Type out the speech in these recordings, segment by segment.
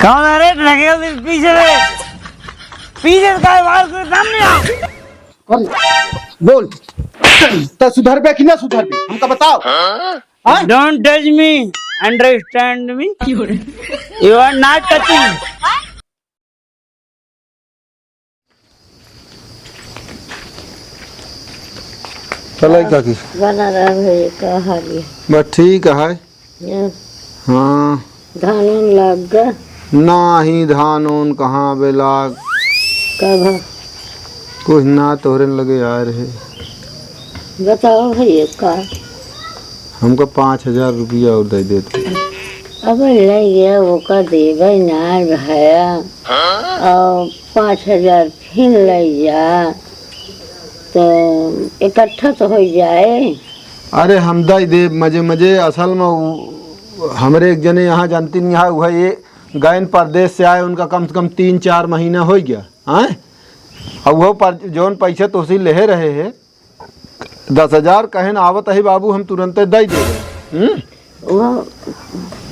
कौन है रे लगे पीछे का बाल के सामने आओ। बोल तो सुधर पे कि ना सुधर पे हमका बताओ। Don't touch me, understand me, you are not touching. चल काकी बना रहा है का हाल है। बस ठीक है। हाँ धान लग गया ना ही धान उन कहाँ बेला कब कुछ ना तोहरे लगे आ रहे। बताओ भैया का हमको 5,000 रुपया और दे देते। अब ले गया वो का देवे ना भैया और 5,000 फिर ले जा तो इकट्ठा तो हो जाए। अरे हम दे दे मजे मजे असल में हमरे एक जने यहाँ जानती नहीं है वह ये गैन परदेश से आए उनका कम से कम 3-4 महीना हो गया हैं। अब वो पर जौन पैसे तो उसी ले रहे हैं 10,000 कहन आवत है बाबू हम तुरंत दे दे।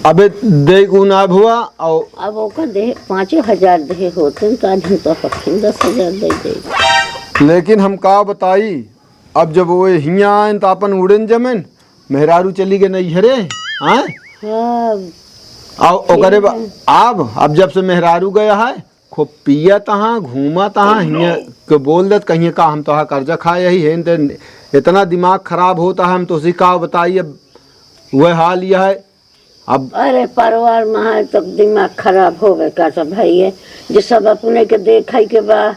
अबे दे गुना हुआ और अब ओका दे 5,000 दे होते तो आज हम तो पक्की 10,000 दे दे। लेकिन हम का बताई अब जब वो हियाँ आए तो अपन उड़न जमेन मेहरारू चली गए नहीं हरे हैं। ओकरे अब जब से मेहरारू गया है खूब पिया तहाँ घूमा तहाँ हियाँ के बोल देत कहीं का हम तो कर्जा खाए यही है इतना दिमाग खराब होता है। हम तो उसी का बताई अब वह हाल यह है। अब अरे परिवार में तक दिमाग खराब हो गए का सब भाई है जो सब अपने के देखा के बा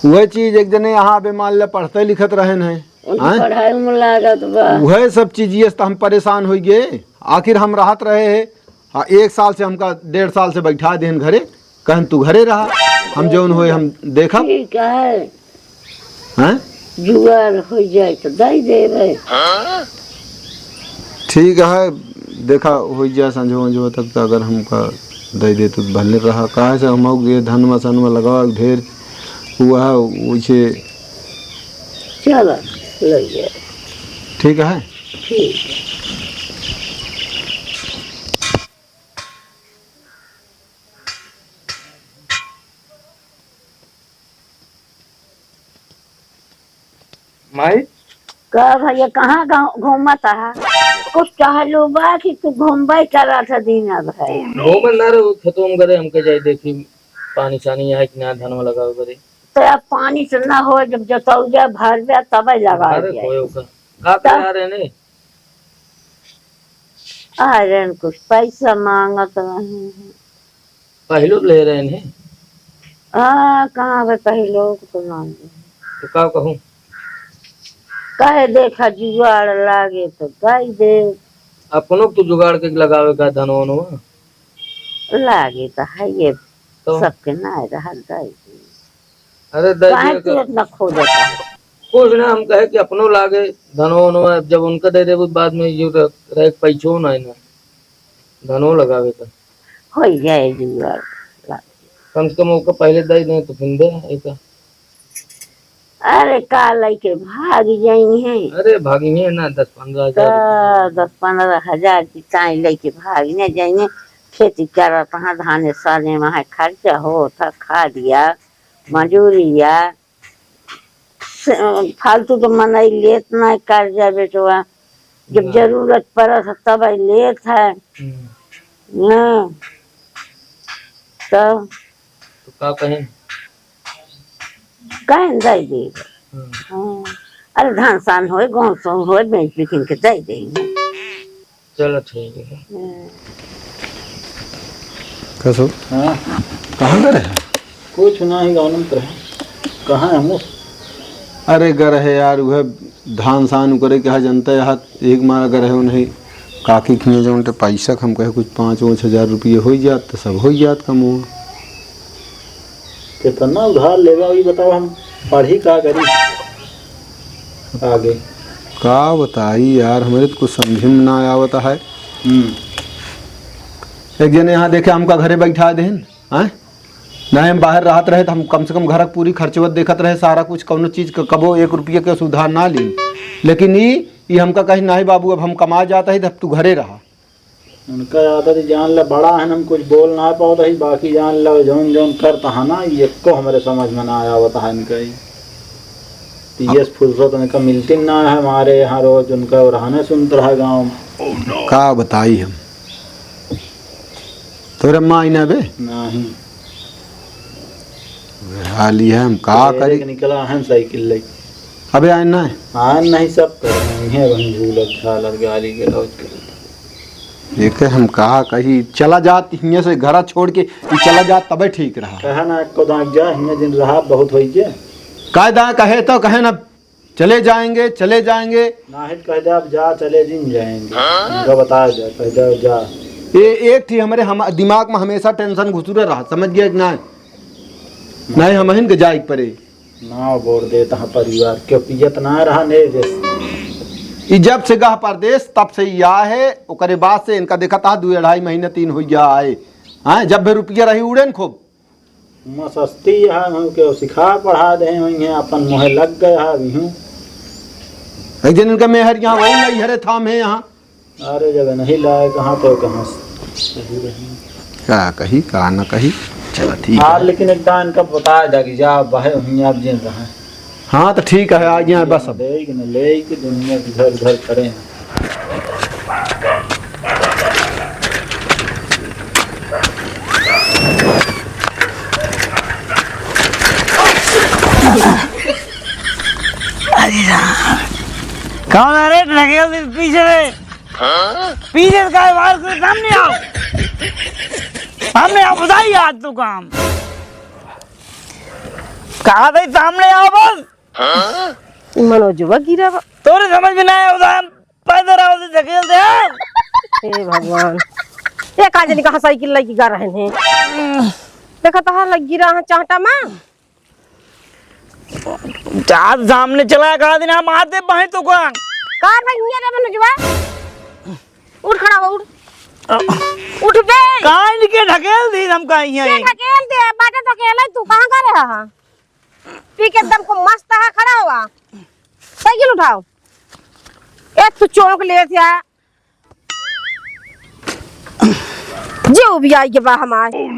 वह चीज एक जने यहाँ पे मान ले पढ़ते लिखत रहे हैं पढ़ाई में लागत बा वह सब चीज तो हम परेशान हो गए। आखिर हम राहत रहे हैं। हाँ 1 साल से हमका 1.5 साल से बैठा दे घरे कहन तू घरे रहा हम जौन हुए हम देखा ठीक है हैं जुगाड़ हो जाए तो दे देवे। ठीक है देखा हो जाए संजो तक तो अगर हमका दे दे तो भले रहा कहा से हम गए धन मसन में लगा ढेर हुआ उसे चलो ले जाए। ठीक है। ठीक माई का भैया कहाँ घूमत है कुछ चाहलो बा कि तू घूमबे करा था दिन भाई घूमन ना रे खेतों में गए हमके जाए देखी पानी सानी है कि ना धान में लगाओ करे तो अब पानी से ना हो जब जतौजा भर जा तब लगा अरे कोयो का आ रहे ने अरे कुछ पैसा मांगत रहे पहलो ले रहे हैं। कहाँ पे पहले तो मांगे तो का कहूँ कहे देखा जुगाड़ लागे तो गाय दे अपनों तो जुगाड़ के लगावे का धन वनो लागे तो है ये तो सबके ना रहा गाय दे। अरे काहे तू इतना खो देता कुछ ना हम कहे कि अपनों लागे धनो वनो जब उनका दे दे बाद में जो रह पैसों ना धनो लगावे का हो जाए जुगाड़ कम से कम उसका पहले दे दें तो फिर दे एक अरे काल के भाग जाई है। अरे भागी है ना 10-15 हजार 10-15 हजार की चाय लेके भागने जाएंगे खेती कर धान साले में खर्चा हो था खा दिया मजूरिया फालतू तो मनाई लेत ना कर्जा बेटवा जब जरूरत पड़ा था तब लेत है तो का कहें कहें दे देगा। अरे धान सान हो गाँव सो हो बेच बिकिन के दे देंगे। चलो ठीक है। कसो हाँ कहाँ गए कुछ ना ही गाँव में कहाँ हम अरे गर है यार वह धान सान करे क्या जनता यहाँ एक मारा गर है नहीं काकी खिए जो उनके पैसा हम कहे कुछ 5-5 हजार रुपये हो जात तो सब हो जात कम हो कितना उधार लेगा वही बताओ हम पढ़ी का करी आगे का बताई यार हमारे तो कुछ समझ में ना आवता है। एक जने यहाँ देखे हमका घरे बैठा देन हैं ना हम बाहर रहत रहे तो हम कम से कम घर पूरी खर्चवत देखत रहे सारा कुछ कौनो चीज़ का कबो 1 रुपये के सुधार ना ली। लेकिन ये हमका कहीं नहीं बाबू अब हम कमा जाता है तब तू घरे रहा उनका आदत ही जान ले बड़ा है, हम कुछ बोल ना पाओ ही, बाकी जान लो जोन जोन करता है ना, ये को हमारे समझ में ना आया होता है इनका ही। पीएस फुर्सत उनका मिलती ना है हमारे यहाँ रोज, उनका रहने सुनते रहा गाँव। का बताई हम तोरे माँ ना बे नहीं हाल ही है, हम का करी। निकला है साइकिल ले, अबे आए ना है हाँ नहीं सब कर रहे हैं वहीं झूलत झालत गाली गलौज कर। देखे हम कहा कही चला जात हियाँ से घर छोड़ के ई चला जात तबे ठीक रहा। कहा ना को दाग जा हिंगे दिन रहा बहुत होई के कायदा कहे तो कहे ना चले जाएंगे चले जाएंगे, नाहित कह दे अब जा चले दिन जाएंगे, उनका बताया जाए कह दे जा। ये एक थी हमारे दिमाग में हमेशा टेंशन घुसूरे रहा, समझ गया कि ना नहीं हम हिन के जाए परे ना बोल देता है परिवार क्यों पियत ना रहा ने जैसे। ई जब से गह परदेश तब से या है, ओकरे बाद से इनका देखा था 2-2.5 महीने 3 हो गया आए। हाँ जब भी रुपया रही उड़े न खूब सस्ती है हम के सिखा पढ़ा दे वही है अपन मुहे लग गया है अभी हूँ। एक दिन इनका मेहर यहाँ वही नहीं हरे थाम है यहाँ। अरे जगह नहीं लाए कहाँ तो कहाँ सही रही क्या कही का न कही चलो ठीक हाँ है। लेकिन एक दान का बताया जाएगी जा बाहर वहीं आप जिन रहे हाँ तो ठीक है आ गया बस अब। ले कि न ले कि दुनिया इधर उधर करें। कौन आ रहे ढकेल पीछे से, पीछे से काय बाहर से सामने आओ, सामने आओ बताइए आज तो काम कहा था सामने आओ बस। मनोजवा गिरा बा। तोरे समझ में ना आया उधर पैदल आओ से ढकेल दे यार। हे भगवान ये काजनी कहाँ साइकिल लगी गा रहे हैं देखा तो लग गिरा है चाहता माँ चार सामने चला कहा दिन हम आते बाहें तो का कार भाई ये रे मनोजवा उठ खड़ा हो उठ बे कहाँ इनके ढकेल दी हम कहीं ये हैं ढकेल दे बाटे तो अकेला तू कहाँ कर रहा है पी के एकदम को मस्त है खड़ा हुआ साइकिल उठाओ एक तो चौक ले थिया जो भी आई के बा हमारे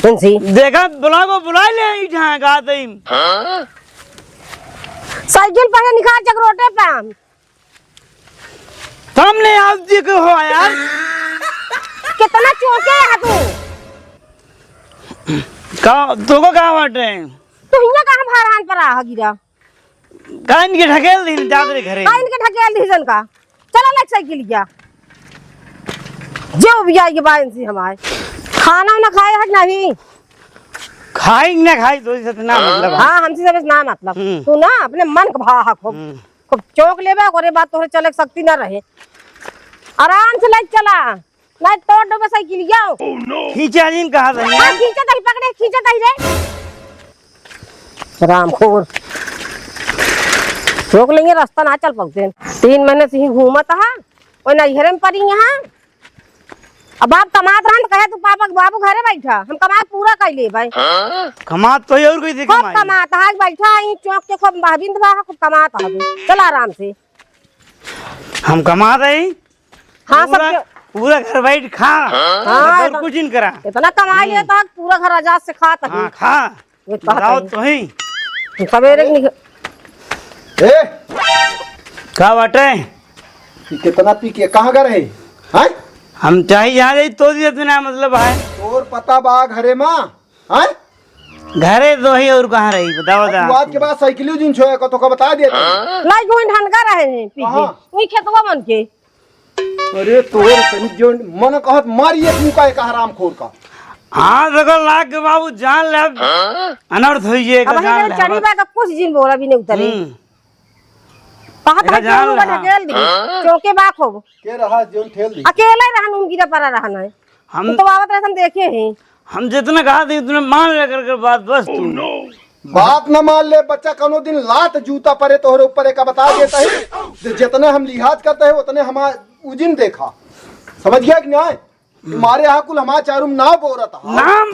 बंसी देखा बुला को बुला ले जहाँ कहा थे साइकिल पर निकाल चक्रोटे पे हम सामने आप जी को हो यार कितना चौके है तू कहाँ तो को कहाँ बाटे तू हिया कहाँ भारान पर आ गिरा कहाँ इनके ढकेल दी जाते घरे का इनके ढकेल दीजन का चला ले साइकिल गया जो भी आएगी बाइन से हमारे खाना ना खाए है नहीं खाई ना खाई तो इसे ना मतलब हाँ हमसे सब ना मतलब तू ना अपने मन का भा खूब खूब चौक लेबा और बात तोरे चले सकती ना रहे आराम से ले चला नहीं तोड़ दो साइकिल जाओ खींचा जिन कहा था हाँ खींचा तही पकड़े खींचा तही रे राम खोर रोक लेंगे रास्ता ना चल पाते 3 महीने से ही घूमत है और ना घेरे में पड़ी यहाँ अब आप कमात रहन कहे तू पापा बाबू घरे बैठा हम कमात पूरा कर ले भाई कमात तो और कोई देखी खूब कमात है बैठा यहीं चौक के खूब बाबिंद बा खूब कमात है चल आराम से हम कमा रहे हाँ पूरा सब पूरा घर बैठ खा हाँ, और कुछ नहीं करा इतना कमा लिया था पूरा घर आजाद से खाता है हाँ खा ये कहता बताओ है। तो ही सवेरे ए का बाटे कितना पी के कहाँ गए रहे हैं? हम चाहे यहाँ रही तो भी इतना मतलब है तोर पता बा घरे माँ हैं? घरे तो ही और कहाँ रही बताओ तू बता आज के बाद साइकिल जिन छोया को तो का बता दिया था। लाई गोइन ढनका रहे हैं पीछे कहाँ? वही खेतवा बन के अरे तोर तनी जो मन कहत मारिए तू का एक हराम खोर का हाँ देखो लाख के बाबू जान ले अनर्थ हो अब जाए हम चढ़ी बा का कुछ दिन बोला भी नहीं उतरे कहा था जान क्यों रहा। ढकेल दी चौके बा खूब के रहा जोन ठेल दी अकेला ही रहन गिरा पड़ा रहना है हम तो आवत रहे हम देखे हैं हम जितना कहा थे उतने मान ले कर बात बस तू बात न मान ले बच्चा कनो दिन लात जूता परे तोहरे ऊपर एक बता देता है जितने हम लिहाज करते हैं उतने हमारा उजिन देखा समझ गया कि नहीं हमारे यहाँ कुल हमारा चारूम नाव बोरा था नाम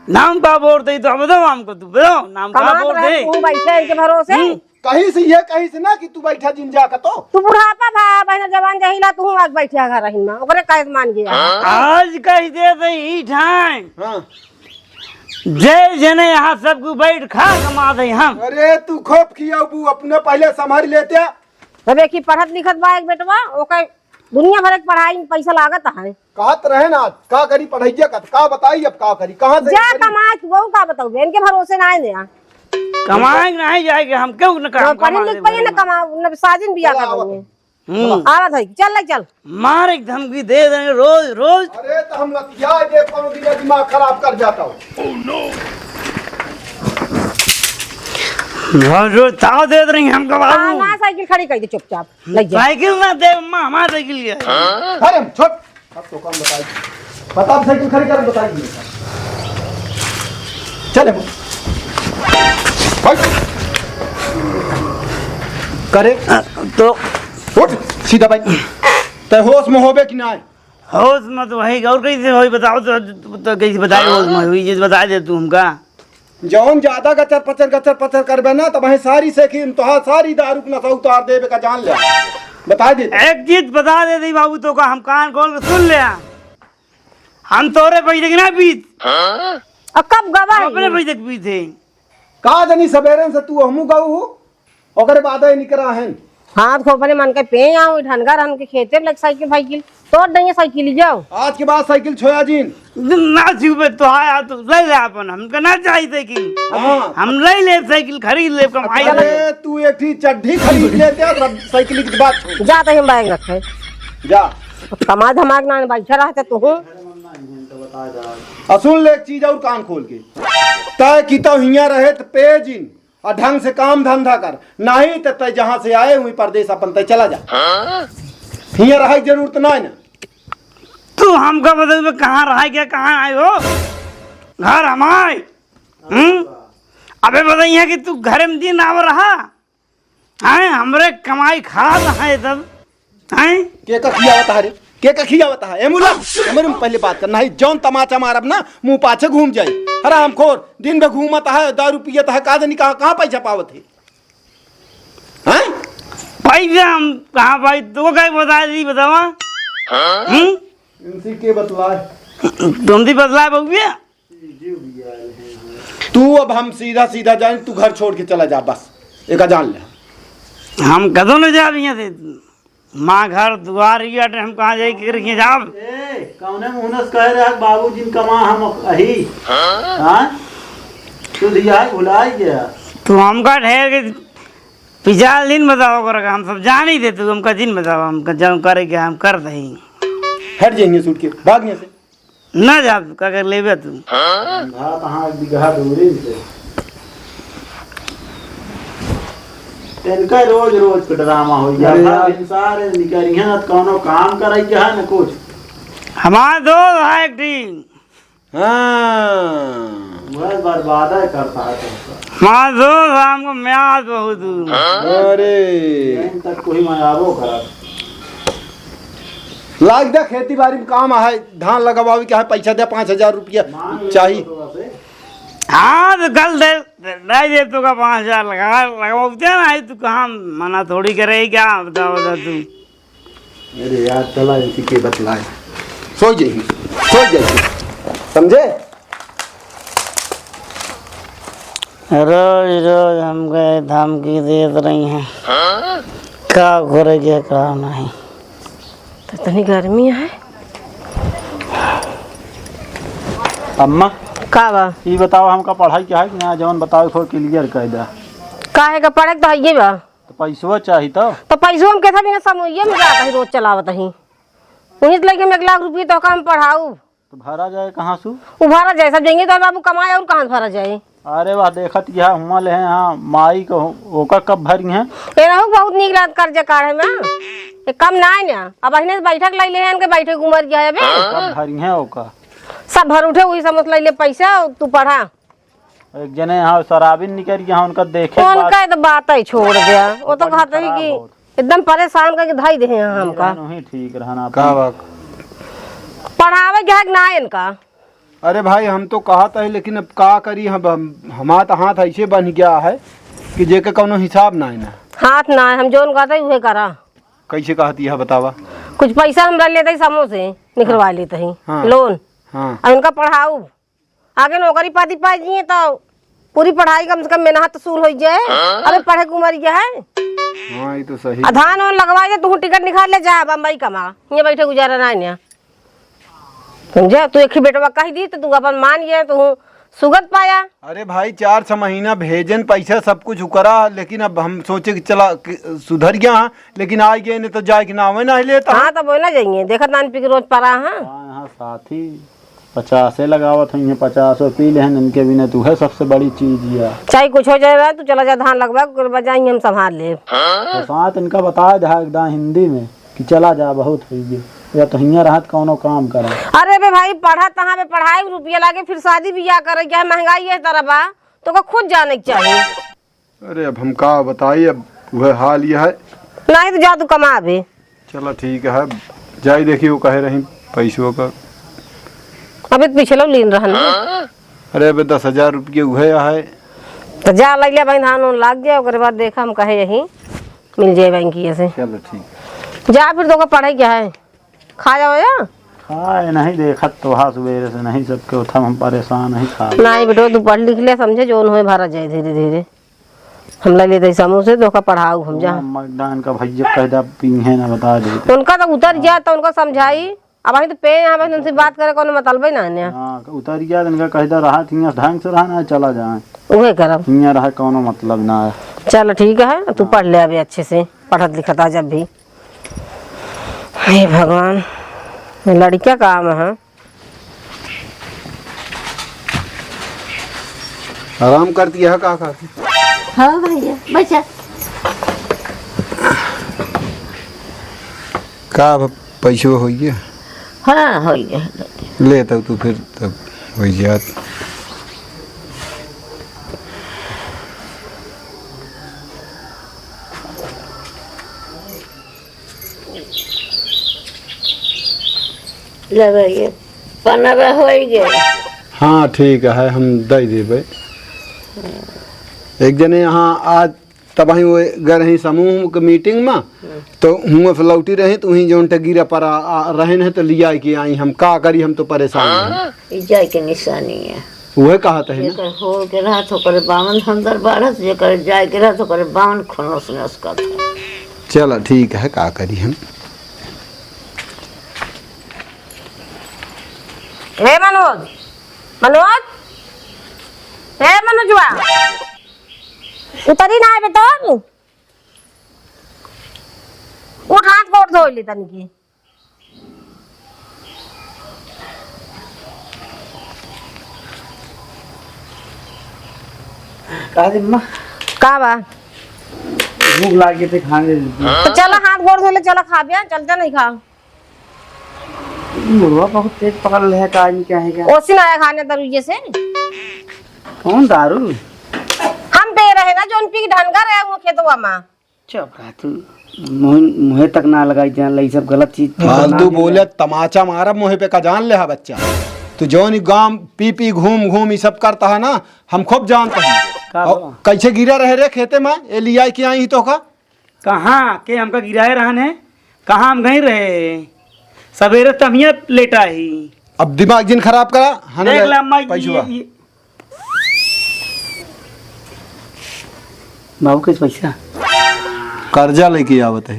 नाम का बोलते तो बताओ हमको तू बताओ नाम का कमात बोलते रहे तू बैठे इनके भरोसे कहीं से ये कहीं से ना कि तू बैठा जिन जा का तो तू बुढ़ापा भा बहना जवान जहिला तू आज बैठिया घर रही में ओकरे काहे मान गया आज कह दे दई ठान हाँ। जय जने यहाँ सबको बैठ खा कमा दे हम। अरे तू खोप किया बू अपने पहले संभाल लेते। तबे की पढ़त लिखत बा एक बेटवा ओके दुनिया भर के पढ़ाई में पैसा लागत है। कहत रहे ना का करी पढ़ाइया का बताई अब का करी कहाँ से जा कमा तू वो का बताऊ इनके भरोसे ना है कमाए नहीं जाएंगे हम क्यों न काम पढ़े लिख पाइए ना कमा न साजिन बिया कर देंगे आवत है चल ले चल मार एक धमकी दे देंगे रोज रोज। अरे तो हम लतिया दे पाँव दिन दिमाग खराब कर जाता हूँ। रोज रोज ताव दे रही हमको बाबू। ना साइकिल खड़ी कर दे चुपचाप ले जा साइकिल ना दे माँ हमारा साइकिल लिया अरे छोड़ अब तो काम बताइए बता साइकिल खड़ी कर बताइए चले करे तो उठ सीधा भाई ते होश में होबे कि ना होश में तो वही और कैसे होई बताओ तो कैसे बताए होश में हुई चीज बता दे तू हमका। जौन ज्यादा गचर पचर करबे ना तो वही सारी सेखी तो सारी दारू के नशा उतार देबे का जान ले बता दे। एक चीज बता दे दी बाबू तो का हम कान खोल के सुन ले हम तोरे पैसे की ना पीत अब कब गवा अपने पैसे की पीते का जनी सवेरे से तू हमू गऊ ओकरे बाद ही निकरा है हाथ खोपने मन के पे आऊं ढनगर हम के खेते लग साइकिल फाइकिल तोड़ देंगे साइकिल जाओ आज के बाद साइकिल छोया जीन ना छुपे तो आया तो ले ले अपन हमको ना चाहिए साइकिल हाँ। हम ले ले साइकिल खरीद ले कमाई ले। अरे तू एक ही चड्ढी खरीद लेते तब साइकिल की बात छोड़ जा तो हम बैग रखे जा कमा धमाक ना बैठा रहते तू सुन ले एक चीज और कान खोल के तय की तो हिया रहे तो पे जिन और ढंग से काम धंधा कर नहीं तो तय जहाँ से आए हुई परदेश अपन तय चला जा हिया रहे की जरूरत ना है ना तू हमको बता कहाँ रहा क्या कहाँ आए हो घर हमारे अबे बताइए कि तू घर में दिन आव रहा है हमरे कमाई खा रहा है तब हैं के का खिया बता रे के का खिया बता है एमुला हमरे में पहले बात करना है जौन तमाचा मारब ना मुंह पाछे घूम जाए हराम खोर दिन भर घूमत है दारू पियत है का नहीं कहाँ पैसा पावत है हैं पैसा हम कहाँ भाई तो क्या बता दी बतावा इनसे के बतलाए तुम भी बदला बहुया तू अब हम सीधा सीधा जाए तू घर छोड़ के चला जा बस एक जान ले हम कदों न जा रही थे माँ घर द्वार ये हम कहाँ जाए करके जाब कौने मुहनस कह रहा बाबू जिन कमा हम अही हां तू दिया भुला गया तो हमका ठहर के पिछाल दिन बताओ कर हम सब जान ही थे तू हमका दिन बताओ हमका जब करे के हम कर दही हट जाइए सूट के भागने से न जा का कर लेबे तू घाट हां बिगहा दूरी से इनका रोज रोज का ड्रामा हो गया सारे निकली हैं कोनो काम कराई के है न कुछ हमारा दोस्त है एक टीम हाँ बस बर्बाद करता है हमारा दोस्त हमको म्याद बहुत अरे इन तक कोई मयाबो करा लाग दे खेती बाड़ी में काम है धान लगावे के है पैसा दे 5,000 रुपया चाहिए हाँ तो कल दे नहीं दे तो का 5,000 लगाते ना तू कहाँ मना थोड़ी करे क्या बता बता तू अरे यार चला इसी के बतलाए सो जाइए समझे रोज रोज हमको धमकी दे रही हैं क्या करेंगे क्या नहीं तो इतनी गर्मी है अम्मा का बा ये बताओ हमका पढ़ाई क्या है कि ना जवन बताओ थोड़ा क्लियर कर दे काहे का पढ़े तो ये बा तो पैसवा चाहिए तो पैसों हम कैसा बिना समूहिए में जाता है रोज चलावत ही वहीं से लेके 1 लाख रुपये तो हम पढ़ाऊ तो भरा जाए कहाँ से उभारा जाए सब जाएंगे तो बाबू कमाए और कहाँ से भरा जाए अरे वाह देखत क्या हुआ ले हैं हाँ माई को ओकर कब भरी हैं ये रहू बहुत निक रात कर्जा काढ़े में ये कम ना है ना अब अहिने बैठक लाई ले हैं के बैठे उमर गया है बे कब भरी हैं ओकर सब भर उठे वही समझ लाई ले पैसा तू पढ़ा एक जने यहाँ शराबिन निकल गया उनका देखे उनका तो बात ही छोड़ दिया वो तो कहते ही कि एकदम परेशान करके धाई दे हैं हमका नहीं ठीक रहना का बात पढ़ावे के हक ना है इनका अरे भाई हम तो कहा था लेकिन अब का करी हम हमारा तो हाथ ऐसे बन गया है कि जेके कौनो हिसाब ना है ना? हाथ ना हम जोन कहते उहे करा। कैसे कहती है बतावा? कुछ पैसा हमरा लेते समूह से निकलवा लेते ही हाँ। लोन, हाँ और उनका पढ़ाऊ आगे नौकरी पाती पा जिए तो पूरी पढ़ाई कम से कम मेहनत सूल हो जाए। अबे पढ़े की उम्र है। हाँ ये तो सही। धान और लगवा दे, तू टिकट निकाल ले जा बम्बई कमा, ये बैठे गुजारा ना है। समझे? तू एक ही बेटवा कह दी तो तू अपन मान गया, तू सुगत पाया। अरे भाई 4-6 महीना भेजन पैसा सब कुछ करा, लेकिन अब हम सोचे कि चला सुधर गया, लेकिन आ गए नहीं तो जाए कि ना आवे ना लेता। हाँ तो बोला जाइए, देखा नान पी के रोज परा। हाँ यहाँ साथी 50 लगावत है, 50 पी ले इनके बिना तू है सबसे बड़ी चीज है। चाहे कुछ हो जाए तू चला जा धान लगवा बजाएंगे, हम संभाल ले। तो साथ इनका बता दे एकदम हिंदी में कि चला जा बहुत हो गई, या तो हियाँ रहत कौनो काम करा। अरे बे भाई पढ़ा तहाँ पे पढ़ाई रुपया लागे, फिर शादी ब्याह करे, क्या महंगाई है तरह बा, तो खुद जाने की चाहिए। अरे अब हम का बताइए, अब वह हाल यह है। नहीं तो जा तू कमा बे। चलो ठीक है, जाई देखिए वो कहे रही पैसों का। अबे पिछले लीन रहन। अरे अबे 10,000 रुपये हुए है तो जा लग लिया भाई, धान लाग गया, उसके बाद देखा हम कहे यही मिल जाए बैंकिया से। चलो ठीक जा फिर तो पढ़ाई क्या है, खा जाओ या खाए नहीं देखत तो हाँ सवेरे से नहीं सबके उठा, हम परेशान नहीं खा नहीं बेटो, तू पढ़ लिख ले, समझे जोन हो भरा जाए धीरे धीरे। हम ले लेते समूह से धोखा पढ़ाऊ हम जा। मैदान का भैया कह दे पीहे ना बता दे उनका तो उतर गया तो उनका समझाई। अब अभी तो पे यहाँ पे उनसे बात करे कोनो मतलब ही ना है। हाँ उतर गया इनका कह दे रहा थी ढंग से रहना, चला जाए उहे करब। हियाँ रहा कोनो मतलब ना है। चल ठीक है, तू पढ़ ले अभी अच्छे से, पढ़त लिखत आ जब भी। हे भगवान, लड़कियां काम है। आराम करती है का खाती? हाँ भैया बचा का पैसों हो गया? हाँ हो गया। ले तब तू फिर तब हो जात। ले भैया 15 हो गया। हाँ ठीक है, हम दे देवे। एक जने यहाँ आज तब ही वो गए रही समूह के मीटिंग में, तो हुआ लौटी रही तो वहीं जोन गिरा पर रहे हैं तो लिया कि आई, हम का करी, हम तो परेशान हैं। जाय के निशानी है, वह कहा था जेकर हो के रहा तो करे 52 अंदर बारह, जेकर जाय के रहा तो करे 52 खुनोस ने उसका था। चलो ठीक है, का करी हम। हे मनोज, मनोज, हे मनोजवा, उतरी ना है बेटा, उठ हाथ गोड़ धो ली तन की। का बा भूख लागी थे खाने तो चला हाथ गोड़ धो ले, चला खा बिया, चलता नहीं खा। मुर्गा बहुत तेज पकड़ ले है, का क्या है क्या? ओसी ना आया खाने दरुजे से। कौन दारू? हम पे रहे ना जोन पी ढनगा रहे वो खेतवा में। चुप रह तू, मुहे तक ना लगाई जान ली सब गलत चीज। फालतू बोले तमाचा मारा मुँह पे का जान ले हा बच्चा। तू जौन गांव पी घूम घूम ये सब करता है ना, हम खूब जानते हैं। और कैसे गिरा रहे रे खेते में, ए लिया कि आई तो का? कहाँ के हमका गिराए रहन है, कहाँ हम गई रहे, सवेरे तमिया लेटा ही। अब दिमाग जिन खराब करा है देख ला अम्मा, पैसा बाबू किस पैसा कर्जा लेके आवत है।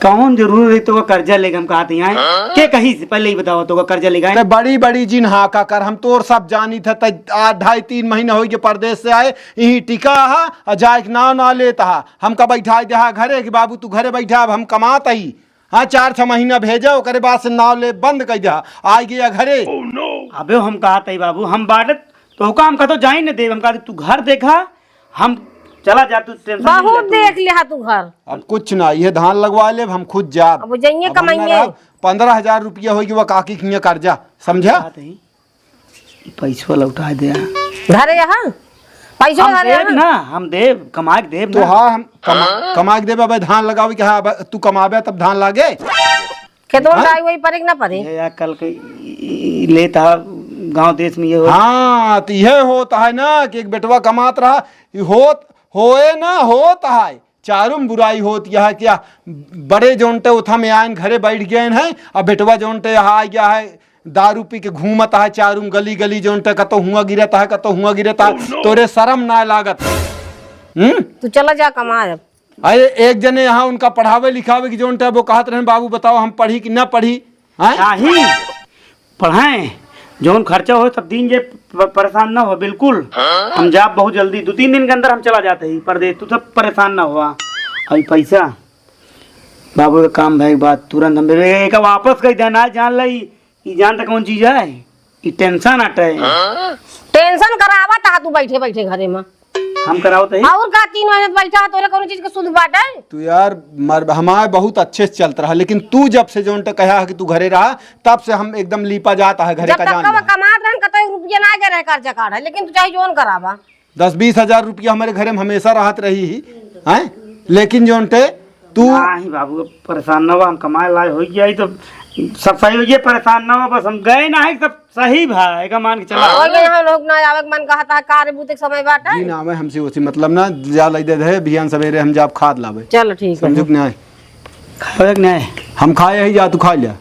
कौन जरूर है तो कर्जा लेके हम कहा यहाँ के कहीं से पहले ही बताओ तो कर्जा लेगा। ते बड़ी बड़ी जिन हाँ का कर, हम तोर सब जानी थे। 2.5-3 महीना हो गए परदेश से आए, यही टिका हा और जाए नाव ना लेता हा। हमका बैठा दे घरे कि बाबू तू घरे बैठा, अब हम कमाता ही। हाँ 4-6 महीना भेजा, ओकरे बाद से नाव ले बंद कर दिया, आ गया घरे। अबे हम कहा था बाबू, हम बाटत तो काम का तो जा ही न दे। हम कहा तू घर देखा, हम चला जा, तू टेंशन बहुत देख लिया तू घर। अब कुछ ना, ये धान लगवा ले, हम खुद जा। अब जाइए कमाइए। 15,000 रुपया होगी वो काकी के कर्जा, समझा? पैसो लौटा दे घरे यहाँ पैसो हम घरे देव ना, हम देव कमा के देव तो ना। हाँ हम कमा के देवे। धान लगावे कि हाँ तू कमावे तब धान लागे। खेतों में वही पड़े कि ना पड़े। ये या कल के लेता गांव देश में ये हो। हाँ तो यह होता है ना कि एक बेटवा कमात रहा, ये होत होए ना होत है चारुम बुराई होती है क्या। बड़े जोनटे उथा में आयन घरे बैठ गए हैं और बेटवा जोनटे यहाँ आ गया है दारू पी के घूमता है चारुम गली गली जोनटे कतो हुआ गिरता है कतो हुआ गिरता है तोरे शर्म ना लागत। तू चला जा कमा। अरे एक जने यहाँ उनका पढ़ावे लिखावे की जोनटे वो कहत रहे बाबू बताओ हम पढ़ी कि ना पढ़ी हैं? ही पढ़ाएं जोन खर्चा हो सब दिन जे परेशान ना हो बिल्कुल। हम जाब बहुत जल्दी 2-3 दिन के अंदर हम चला जाते ही परदेश तू सब परेशान ना हुआ। अभी पैसा बाबू का काम भाई बात तुरंत हम एक वापस कर देना जान ली ई जान तक कौन चीज है ई टेंशन हटे। टेंशन करावा ता तू बैठे बैठे घरे में हम कराओ तो और का 3 महीने बैठा तोरे कोनो चीज के सुध बाटे। तू यार हमारे बहुत अच्छे से चलता रहा लेकिन तू जब से जोनटे कहा कि तू घरे रहा तब से हम एकदम लीपा जाता है घरे का जान। जब तक कमात रहन कतई रुपया ना के रह कर्जा काढ़ लेकिन तू चाहे जोन करावा 10-20 हजार रुपया हमारे घरे में हमेशा राहत रही ही हैं लेकिन जोनटे तू नहीं बाबू परेशान ना हो हम कमाए लाए हो गया तो सब सही हो गया परेशान ना हो बस हम गए ना है सब सही भाई का मान के चला। और यहाँ लोग ना आवे मन कहता है कार्य बुते समय बाटे जी ना आवे हमसे उसी मतलब ना जा लई दे दे बिहान सवेरे हम जाब खाद लावे। चल ठीक है समझुक ना खावे कि नहीं हम खाए ही जा तू खा लिया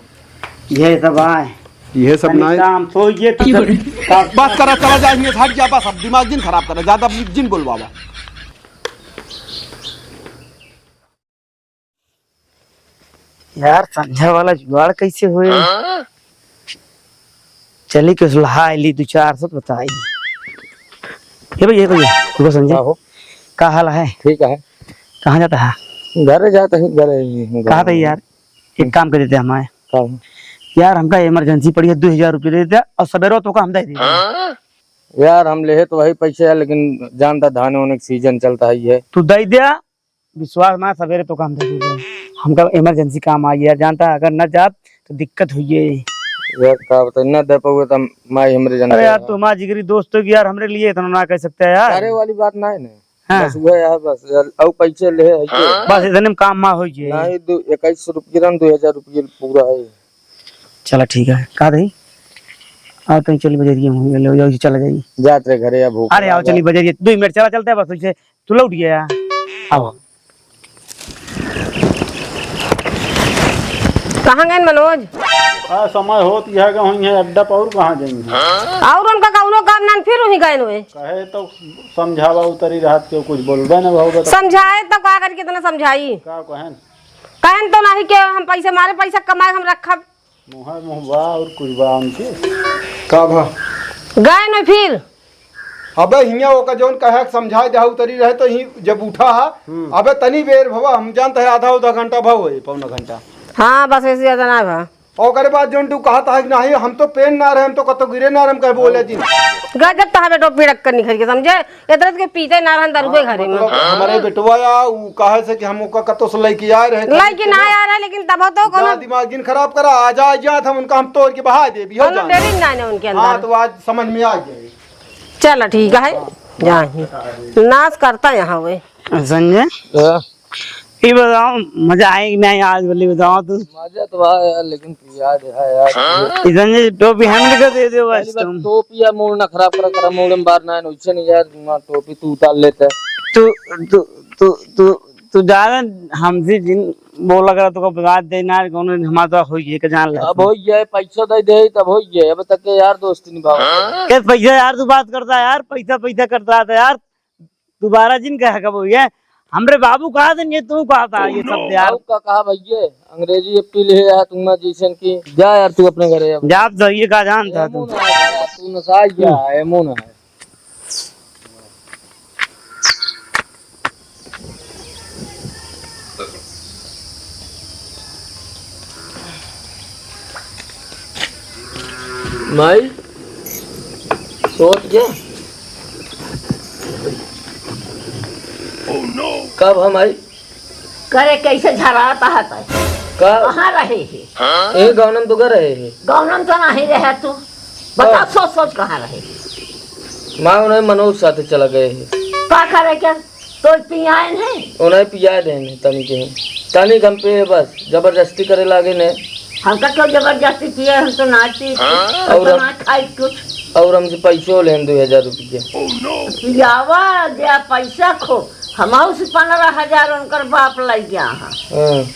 ये सब आए ये सब ना काम सो ये बात करा चला जाएंगे हट जा बस अब दिमाग जिन खराब करे ज्यादा जिन बोलवावा। यार संझा वाला जुगाड़ कैसे हुए चली के सुलहा ली 2-400 बताई ये भैया देखो संजय का हाल है ठीक है। कहाँ जाता है घर जाता है घर कहा था यार एक काम कर देते हमारे काम यार हमका इमरजेंसी पड़ी है 2000 रुपये दे देते और सवेरे तो का हम दे देते यार हम ले तो वही पैसे है लेकिन जानता धान होने का सीजन चलता है ये तू दे दिया विश्वास ना सवेरे तो काम दे देते हमका इमरजेंसी काम आ यार जानता है अगर न जा तो दिक्कत हुई है यार का बता ना दे पाओगे तो माई हमरे जानता। अरे यार तुम्हारा जिगरी दोस्त हो कि यार हमरे लिए इतना ना कह सकते हैं यार। अरे वाली बात ना है ना हाँ। बस वो यार बस यार अब पैसे ले है बस इतने में काम मा हो जाए नहीं 2100 रुपये 2000 रुपये पूरा है। चला ठीक है कहा दही आओ कहीं चली बजरिए ले जाओ चला जाइए जात रे घरे या भूख अरे आओ चली बजरिए 2 मिनट चला चलते है बस उसे तू लौट गया आओ कहाँ गए मनोज समय होत यह कहीं है अड्डा पर और कहाँ जाएंगे और उनका कौनो काम ना फिर वही गए हुए कहे तो समझावा उतरी रात के कुछ बोलबे ना भाव समझाए तो का करके इतना समझाई का कहन कहन तो नहीं के हम पैसे मारे पैसा कमाए हम रखब मुँह बा और कुछ बा उनके का भा गए न फिर अबे हिया ओका जोन कहे समझाए दे उतरी रहे तो ही जब उठा हा अबे तनी बेर भवा हम जानते है आधा घंटा भाव है पौना घंटा हाँ बस ऐसे ज्यादा ना भा और बाद जोन तू कहता है कि नहीं हम तो पेन ना रहे हम तो कतो गिरे ना रहे हम कह बोले जी गजब तो बेटो पीड़क कर निखर के समझे इधर के पीते ना रहन दरुए घरे में हमारे बेटवा या उ कहे से कि हम ओका कतो से लेके आए रहे लेकिन ना आ रहा लेकिन तब तो कोनो दिमाग जिन खराब करा आ जा हम उनका हम तोड़ के बहा दे भी हो कोनो डेरिंग ना ने उनके हां अंदर तो आज समझ में आ जाए। चल ठीक है जा नाच करता यहाँ हुए संजय ये बताओ मजा आएगी नहीं आज बोली बताओ तू मजा तो है यार लेकिन याद है यार संजय टोपी हम को दे दो बस तुम टोपी या मोड़ ना खराब करा मोड़ में बार ना है नहीं यार टोपी तू उतार लेता है तू तू तू तू तू ज्यादा हमसे जिन बोला करा तो बता देना कोनो हमारा हो ये के जान ले अब हो गया पैसा दे दे तब हो गया अब तक के यार दोस्ती निभाओ के पैसा यार तू बात करता है यार पैसा करता था यार दोबारा जिन कहा कब हो गया हमरे बाबू कहा था ये तू कहा था ये सब यार का कहा भैया अंग्रेजी एप्पी ले यार तुम जैसन की जा यार तू अपने घरे अब जाप तो ये का जानता तू तू नसा गया है मुंह ना है माई सोच गया कब हम आई करे कैसे झराता है तो कहाँ रहे है एक गौनम तो कर रहे हैं गौनम तो नहीं रहे तू बता सोच कहाँ रहे माँ उन्हें मनोज साथ चला गए हैं का करे क्या तो पियान है उन्हें पिया देने तनी के तनी हम पे बस जबरदस्ती करे लागे ने हमका क्यों जबरदस्ती पिए हम तो नाची और तो ना खाई कुछ और हमसे पैसों लेन 2000 रुपये पियावा दे पैसा खो हम से 15,000 उनकर बाप लग गया हाँ।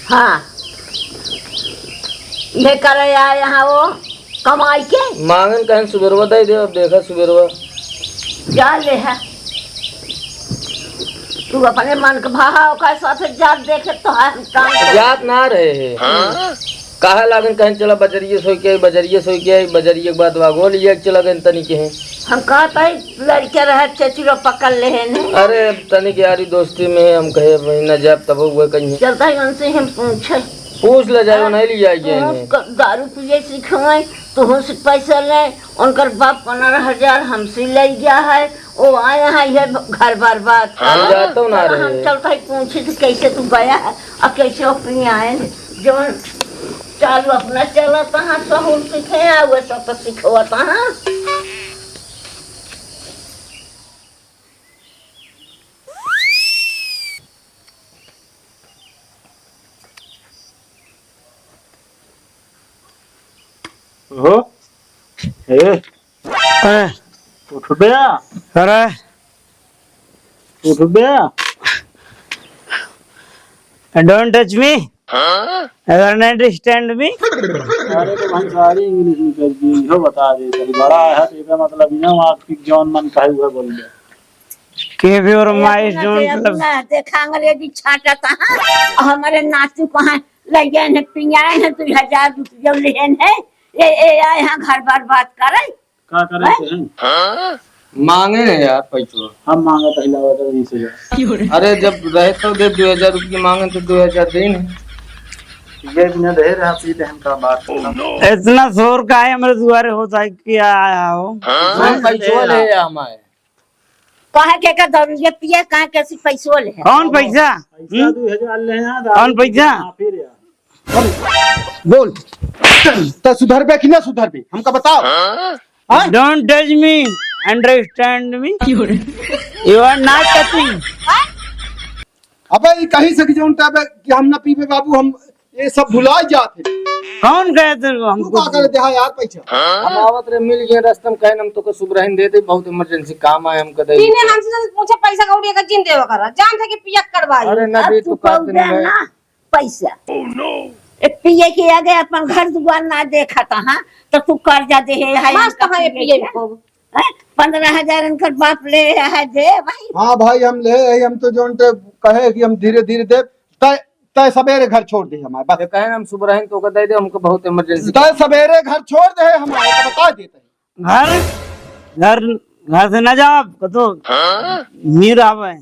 हाँ लेकर आया यहाँ वो कमाई के मांगन कहीं सुबेरवा दे दे। अब देखा सुबेरवा जा ले है तू अपने मन के भाव का साथ जात देखे तो है काम जात ना रहे है काहे लागन कहीं चला बजरिए सोई के बजरिए के बाद वागो लिया चला गए तनी के हैं। हम कहते हैं लड़के रहे चचिरो पकड़ ले हैं अरे तनी के यारी दोस्ती में हम कहे महीना जब तब हुए कहीं चलता है उनसे हम पूछे पूछ ले जाए नहीं लिया जाएंगे दारू पिए सिखवाए तो हमसे पैसा ले उनकर बाप 15,000 हमसे ले गया है वो आया है ये घर बर्बाद जाता ना रहे हम चलता है पूछे तो कैसे तू गया है और कैसे अपने आए जब चालू अपना चलाता है सहूल सीखे हुए सब तो सिखवाता है हो ए उठ बे अरे उठ बे डोंट टच मी अगर नहीं अंडरस्टैंड मी अरे तो भाई सारी इंग्लिश निकल दी हो बता दे तेरी बड़ा है तो इसका मतलब ये ना आपकी जॉन मन कहे हुए बोल दे के भी और माइस डोंट देखा अंग्रेजी छाटा हमारे नातू कहाँ लगे ने पिंगाए ने 2,000 रुपया लेन है ये आए यहाँ घर बर्बाद करे का करे हैं मांगे हैं यार पैसा हम मांगा पहला वाला 20,000 अरे जब रहे तो दे 2,000 रुपये मांगे तो 2,000 दे ये बिना दे रहा सीधे हम का बात इतना शोर का है हमारे दुआरे होता है क्या आया हो पैसा ले हमारे कहे के का दरुए पिए कहे कैसे पैसो ले कौन पैसा पैसा 2,000 ले हैं कौन पैसा फिर यार बोल तो सुधर बे कि ना सुधर बे हमका बताओ don't touch me understand me you are not touching अबे ये कहीं से जो कि हम ना पीबे बाबू हम ये सब भुला जाते कौन कहे तेरे को तू हमको का कर दे यार पैसा हम आवत रे मिल गए रास्ते में कहे हम तो को सुबरहिन दे दे बहुत इमरजेंसी काम आए हम कदे तीने हमसे तो पूछे पैसा कौड़ी का जिन देवा करा जान थे कि पियक करवाई अरे ना दे तू काट नहीं ना पैसा पिए के आगे अपन घर दुआर ना देखा था तो तू कर्जा दे है मस्त कहाँ है पिए को 15,000 उनकर बाप ले है दे भाई हाँ भाई हम ले हम तो जो कहे कि हम धीरे धीरे दे तय सवेरे घर छोड़ दे हमारे बस कहे हम सुबरहिन तो को दे दे हमको बहुत इमरजेंसी तय सवेरे घर छोड़ दे हमारे को बता देते घर घर घर से न जाओ तो मीर आवे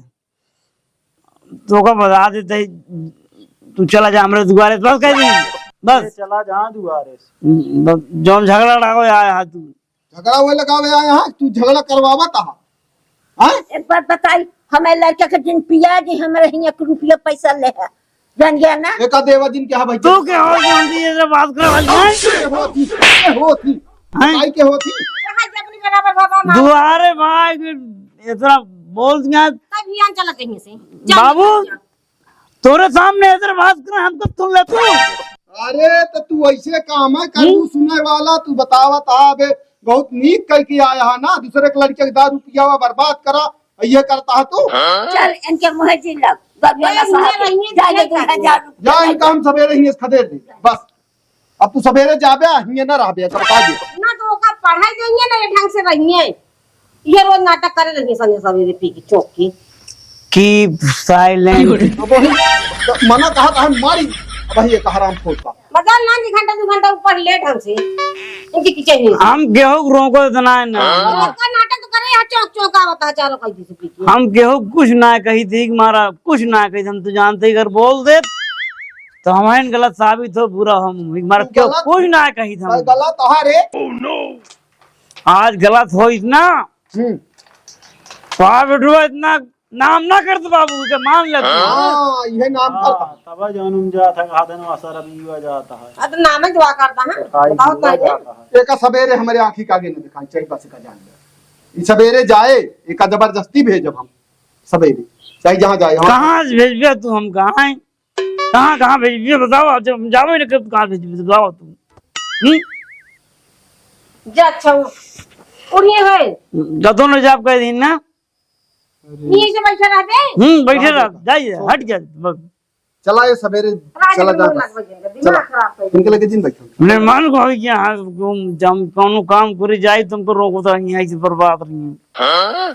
तो का बता देते तू चला जा हमारे दुआरे बस कह दी बस चला जहाँ दुआरे से जौन झगड़ा लगाओ आया तू झगड़ा हुए लगावे यहाँ तू झगड़ा करवावा कहा एक बात बताई हमें लड़के के दिन पिया जी हमारे यहाँ 1 रुपया पैसा ले है जान गया ना एक देवा दिन क्या भाई तू क्या हो जानती है ये बात कर होती भाई के होती यहाँ से अपनी बराबर बाबा दुआरे भाई इतना बोल दिया अभियान चला कहीं से बाबू तोरे सामने इधर बात कर हमको सुन ले तू अरे तो तू ऐसे काम है कर सुने वाला तू बतावा था बे बहुत नीक कह के आया है ना दूसरे के लड़के के दारू पिया हुआ बर्बाद करा ये करता है तू चल इनके मुँह जी लग जा इनका हम सवेरे ही खदेड़ दे बस अब तू सवेरे जाबे हिये ना रहबे बता दे ना तो ओका पढ़ाई देंगे ना ये ढंग से रहिए ये रोज नाटक करे रहिए संजय सवेरे पी की चौकी कीप साइलेंट अब वही तो मना कहा था हम मारी अब ये हराम खोता बदल ना 1 घंटा 2 घंटा ऊपर ले ढंग से इनकी किचन में हम गेहूं रोको इतना है ना का नाटक तो करे यहाँ चौक चौका बता चारों कहीं से पी के हम गेहूं कुछ ना कही थी मारा कुछ ना कही हम तो जानते ही अगर बोल दे तो हमारे गलत साबित हो पूरा हम हमारा क्यों कुछ ना कही था गलत हरे आज गलत हो इतना तो आप इतना नाम ना कर दो बाबू के मान ले हां ये नाम करता तब जानूम जाता खादन वासर अभी हुआ जाता है अब नाम दुआ करता है बताओ तो एक सवेरे हमारे आंखी का आगे न दिखाई चाहिए बस का जान ले ये सवेरे जाए एक जबरदस्ती भेजब हम सवेरे चाहे जहां जाए कहां भेजबे तू हम कहां हैं कहां भेजबे बताओ जब हम जावे न कब कहां भेजबे बताओ तू जा अच्छा उड़िए है जतो न जाब कह दिन ना यहीं से बैठे रहते बैठे रह जाइए हट जा चला ये सवेरे चला जा दिमाग खराब कर इनके लगे जिन बैठो मेहमान को हो गया हाँ जम कौनो काम करे जाए तुमको रोको तो यहाँ से बर्बाद रही है